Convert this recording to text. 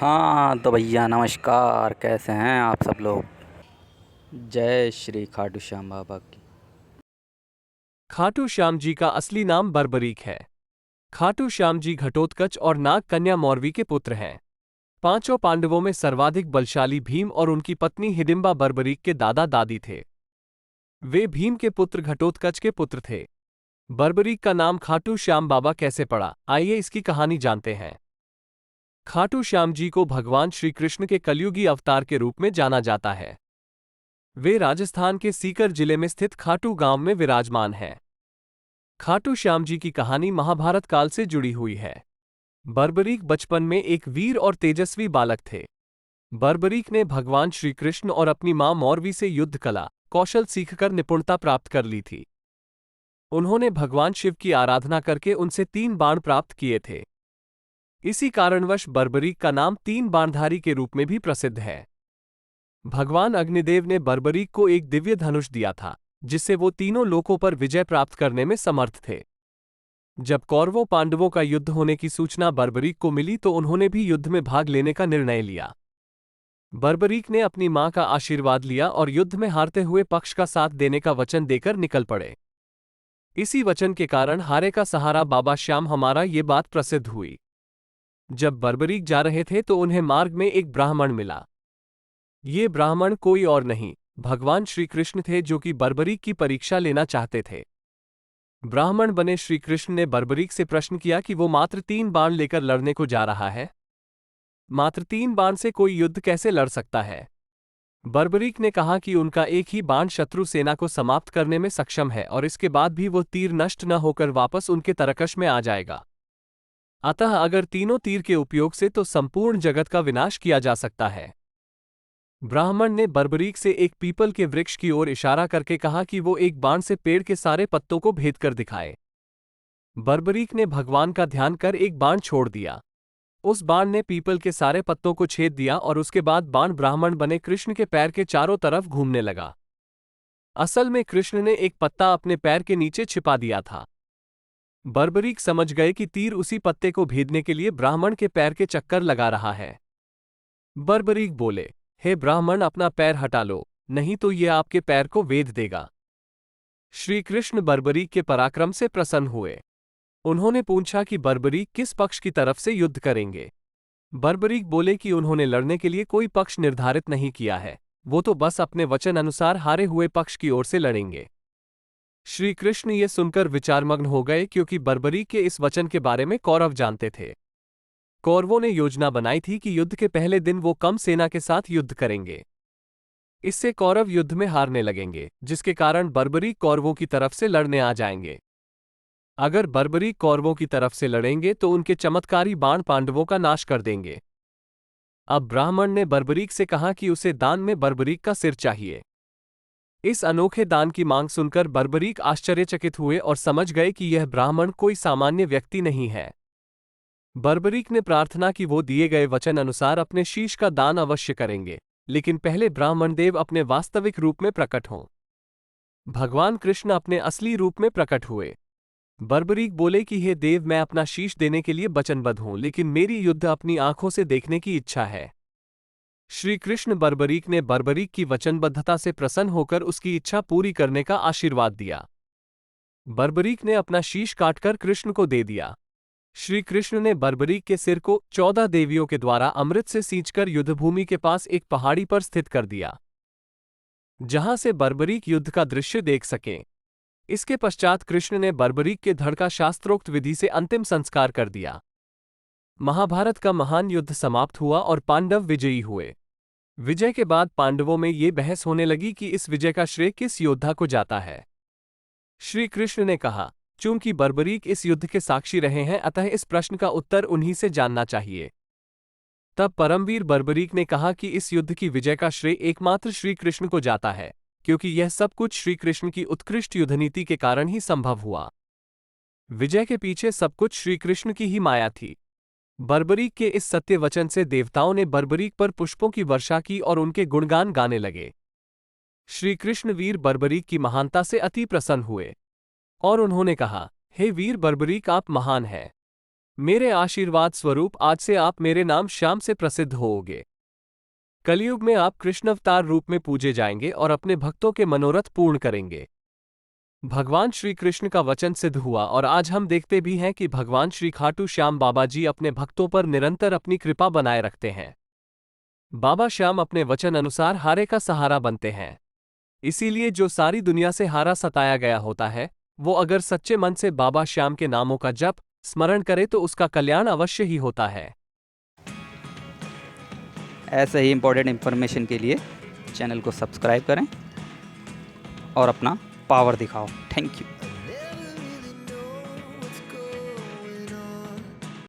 हाँ तो भैया नमस्कार, कैसे हैं आप सब लोग। जय श्री खाटू श्याम बाबा की। खाटू श्याम जी का असली नाम बर्बरीक है। खाटू श्याम जी घटोत्कच और नाग कन्या मौरवी के पुत्र हैं। पांचों पांडवों में सर्वाधिक बलशाली भीम और उनकी पत्नी हिडिंबा बर्बरीक के दादा दादी थे। वे भीम के पुत्र घटोत्कच के पुत्र थे। बर्बरीक का नाम खाटू श्याम बाबा कैसे पड़ा, आइए इसकी कहानी जानते हैं। खाटू श्याम जी को भगवान श्री कृष्ण के कलयुगी अवतार के रूप में जाना जाता है। वे राजस्थान के सीकर जिले में स्थित खाटू गांव में विराजमान हैं। खाटू श्याम जी की कहानी महाभारत काल से जुड़ी हुई है। बर्बरीक बचपन में एक वीर और तेजस्वी बालक थे। बर्बरीक ने भगवान श्री कृष्ण और अपनी मां मौरवी से युद्ध कला कौशल सीखकर निपुणता प्राप्त कर ली थी। उन्होंने भगवान शिव की आराधना करके उनसे 3 बाण प्राप्त किए थे। इसी कारणवश बर्बरीक का नाम 3 बाणधारी के रूप में भी प्रसिद्ध है। भगवान अग्निदेव ने बर्बरीक को एक दिव्य धनुष दिया था, जिससे वो तीनों लोकों पर विजय प्राप्त करने में समर्थ थे। जब कौरवों पांडवों का युद्ध होने की सूचना बर्बरीक को मिली तो उन्होंने भी युद्ध में भाग लेने का निर्णय लिया। बर्बरीक ने अपनी मां का आशीर्वाद लिया और युद्ध में हारते हुए पक्ष का साथ देने का वचन देकर निकल पड़े। इसी वचन के कारण हारे का सहारा बाबा श्याम हमारा ये बात प्रसिद्ध हुई। जब बर्बरीक जा रहे थे तो उन्हें मार्ग में एक ब्राह्मण मिला। ये ब्राह्मण कोई और नहीं, भगवान श्री कृष्ण थे, जो कि बर्बरीक की परीक्षा लेना चाहते थे। ब्राह्मण बने श्री कृष्ण ने बर्बरीक से प्रश्न किया कि वो मात्र 3 बाण लेकर लड़ने को जा रहा है। मात्र 3 बाण से कोई युद्ध कैसे लड़ सकता है। बर्बरीक ने कहा कि उनका एक ही बाण शत्रु सेना को समाप्त करने में सक्षम है और इसके बाद भी वो तीर नष्ट न होकर वापस उनके तरकश में आ जाएगा। अतः अगर तीनों तीर के उपयोग से तो संपूर्ण जगत का विनाश किया जा सकता है। ब्राह्मण ने बर्बरीक से एक पीपल के वृक्ष की ओर इशारा करके कहा कि वो एक बाण से पेड़ के सारे पत्तों को भेद कर दिखाए। बर्बरीक ने भगवान का ध्यान कर एक बाण छोड़ दिया। उस बाण ने पीपल के सारे पत्तों को छेद दिया और उसके बाद बाण ब्राह्मण बने कृष्ण के पैर के चारों तरफ घूमने लगा। असल में कृष्ण ने एक पत्ता अपने पैर के नीचे छिपा दिया था। बर्बरीक समझ गए कि तीर उसी पत्ते को भेदने के लिए ब्राह्मण के पैर के चक्कर लगा रहा है। बर्बरीक बोले, हे ब्राह्मण, अपना पैर हटा लो, नहीं तो ये आपके पैर को वेध देगा। श्री कृष्ण बर्बरीक के पराक्रम से प्रसन्न हुए। उन्होंने पूछा कि बर्बरीक किस पक्ष की तरफ से युद्ध करेंगे। बर्बरीक बोले कि उन्होंने लड़ने के लिए कोई पक्ष निर्धारित नहीं किया है, वो तो बस अपने वचन अनुसार हारे हुए पक्ष की ओर से लड़ेंगे। श्री कृष्ण ये सुनकर विचारमग्न हो गए, क्योंकि बर्बरीक के इस वचन के बारे में कौरव जानते थे। कौरवों ने योजना बनाई थी कि युद्ध के पहले दिन वो कम सेना के साथ युद्ध करेंगे। इससे कौरव युद्ध में हारने लगेंगे, जिसके कारण बर्बरीक कौरवों की तरफ से लड़ने आ जाएंगे। अगर बर्बरीक कौरवों की तरफ से लड़ेंगे तो उनके चमत्कारी बाण पांडवों का नाश कर देंगे। अब ब्राह्मण ने बर्बरीक से कहा कि उसे दान में बर्बरीक का सिर चाहिए। इस अनोखे दान की मांग सुनकर बर्बरीक आश्चर्यचकित हुए और समझ गए कि यह ब्राह्मण कोई सामान्य व्यक्ति नहीं है। बर्बरीक ने प्रार्थना कि वो दिए गए वचन अनुसार अपने शीश का दान अवश्य करेंगे, लेकिन पहले ब्राह्मण देव अपने वास्तविक रूप में प्रकट हों। भगवान कृष्ण अपने असली रूप में प्रकट हुए। बर्बरीक बोले कि हे देव, मैं अपना शीश देने के लिए वचनबद्ध हूं, लेकिन मेरी युद्ध अपनी आंखों से देखने की इच्छा है। श्री कृष्ण बर्बरीक ने बर्बरीक की वचनबद्धता से प्रसन्न होकर उसकी इच्छा पूरी करने का आशीर्वाद दिया। बर्बरीक ने अपना शीश काटकर कृष्ण को दे दिया। श्री कृष्ण ने बर्बरीक के सिर को 14 देवियों के द्वारा अमृत से सींचकर युद्धभूमि के पास एक पहाड़ी पर स्थित कर दिया, जहां से बर्बरीक युद्ध का दृश्य देख सकें। इसके पश्चात कृष्ण ने बर्बरीक के धड़ का शास्त्रोक्त विधि से अंतिम संस्कार कर दिया। महाभारत का महान युद्ध समाप्त हुआ और पांडव विजयी हुए। विजय के बाद पांडवों में ये बहस होने लगी कि इस विजय का श्रेय किस योद्धा को जाता है। श्री कृष्ण ने कहा, चूंकि बर्बरीक इस युद्ध के साक्षी रहे हैं, अतः इस प्रश्न का उत्तर उन्हीं से जानना चाहिए। तब परमवीर बर्बरीक ने कहा कि इस युद्ध की विजय का श्रेय एकमात्र श्री कृष्ण को जाता है, क्योंकि यह सब कुछ श्री कृष्ण की उत्कृष्ट युद्धनीति के कारण ही संभव हुआ। विजय के पीछे सब कुछ श्री कृष्ण की ही माया थी। बर्बरीक के इस सत्य वचन से देवताओं ने बर्बरीक पर पुष्पों की वर्षा की और उनके गुणगान गाने लगे। श्री कृष्ण वीर बर्बरीक की महानता से अति प्रसन्न हुए और उन्होंने कहा, हे वीर बर्बरीक, आप महान हैं। मेरे आशीर्वाद स्वरूप आज से आप मेरे नाम श्याम से प्रसिद्ध होोगे। कलयुग में आप कृष्ण अवतार रूप में पूजे जाएंगे और अपने भक्तों के मनोरथ पूर्ण करेंगे। भगवान श्री कृष्ण का वचन सिद्ध हुआ और आज हम देखते भी हैं कि भगवान श्री खाटू श्याम बाबा जी अपने भक्तों पर निरंतर अपनी कृपा बनाए रखते हैं। बाबा श्याम अपने वचन अनुसार हारे का सहारा बनते हैं। इसीलिए जो सारी दुनिया से हारा सताया गया होता है, वो अगर सच्चे मन से बाबा श्याम के नामों का जप स्मरण करे तो उसका कल्याण अवश्य ही होता है। ऐसे ही इम्पोर्टेंट इन्फॉर्मेशन के लिए चैनल को सब्सक्राइब करें और अपना पावर दिखाओ। Thank you.